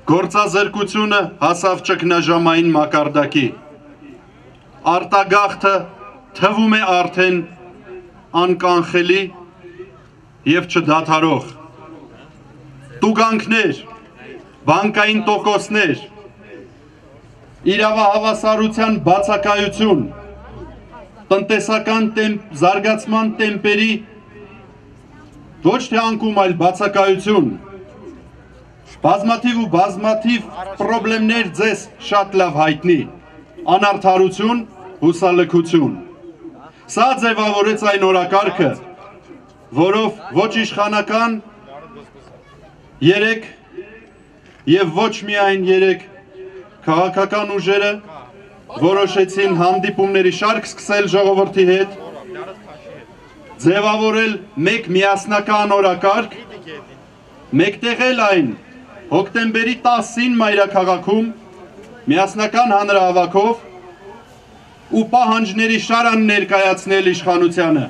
Գործազրկությունը հասավ ճգնաժամային մակարդակի։ Արտագաղթը թվում է արդեն անկանխելի և չդադարող։ Տուգանքներ, բանկային տոկոսներ, իրավահավասարության բացակայություն, տնտեսական զարգացման տեմպերի ոչ թե անկում, այլ բացակայություն, բազմաթիվ ու բազմաթիվ պրոբլեմներ ձեզ շատ լավ հայտնի, անարդարություն, հուսալքություն։ Սա ձևավորեց այն օրակարգը, որով ոչ իշխանական երեք և ոչ միայն երեք քաղաքական ուժերը որոշեցին հանդիպումների շարք սկսել ժողովրդի հետ, ձևավորել մեկ միասնական օրակարգ, մեկտեղել այն հոկտեմբերի 10-ին մայրաքաղաքում միասնական հանրահավաքով ու պահանջների շարան ներկայացնել իշխանությանը։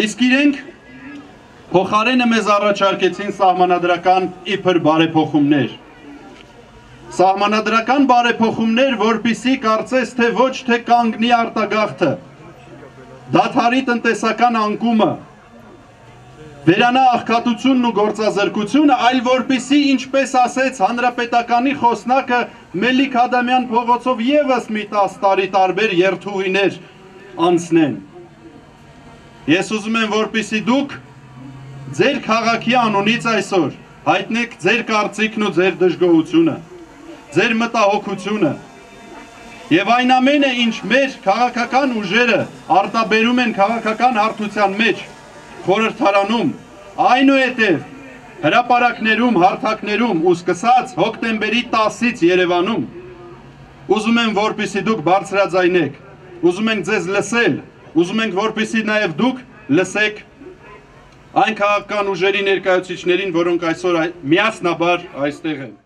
Իսկ իրենք փոխարենը մեզ առաջարկեցին սահմանադրական իբր բարեփոխումներ։ Սահմանադրական բարեփոխումներ, որպեսզի կարծես թե ոչ թե կանգնի արտագաղթը, դադարի տնտեսական անկումը, վերանա աղքատությունն ու գործազրկությունը, այլ որպեսզի, ինչպես ասեց հանրապետականի խոսնակը Մելիք Ադամյան փողոցով ևս մի 10 տարի տարբեր երթուղիներ անցնեն։ Ես ուզում եմ, որպեսզի դուք ձեր քաղաքի անունից այսօր հայտնեք ձեր կարծիքն ու ձեր դժգոհությունը, ձեր մտահոգությունը և այն ամենը, ինչ մեր քաղաքական ուժերը արտաբերում են քաղաքական հարթության մեջ, խորհրդարանում, այնուհետև հրապարակներում, հարթակներում ու սկսած հոկտեմբերի 10-ից Երևանում, ուզում եմ, որպեսզի դուք բարձրաձայնեք, ուզում ենք ձեզ լսել, ուզում ենք, որպեսզի նաև դուք լսեք այն քաղաքական ուժերի ներկայացուցիչներին, որոնք այսօր միասնաբար այստեղ են։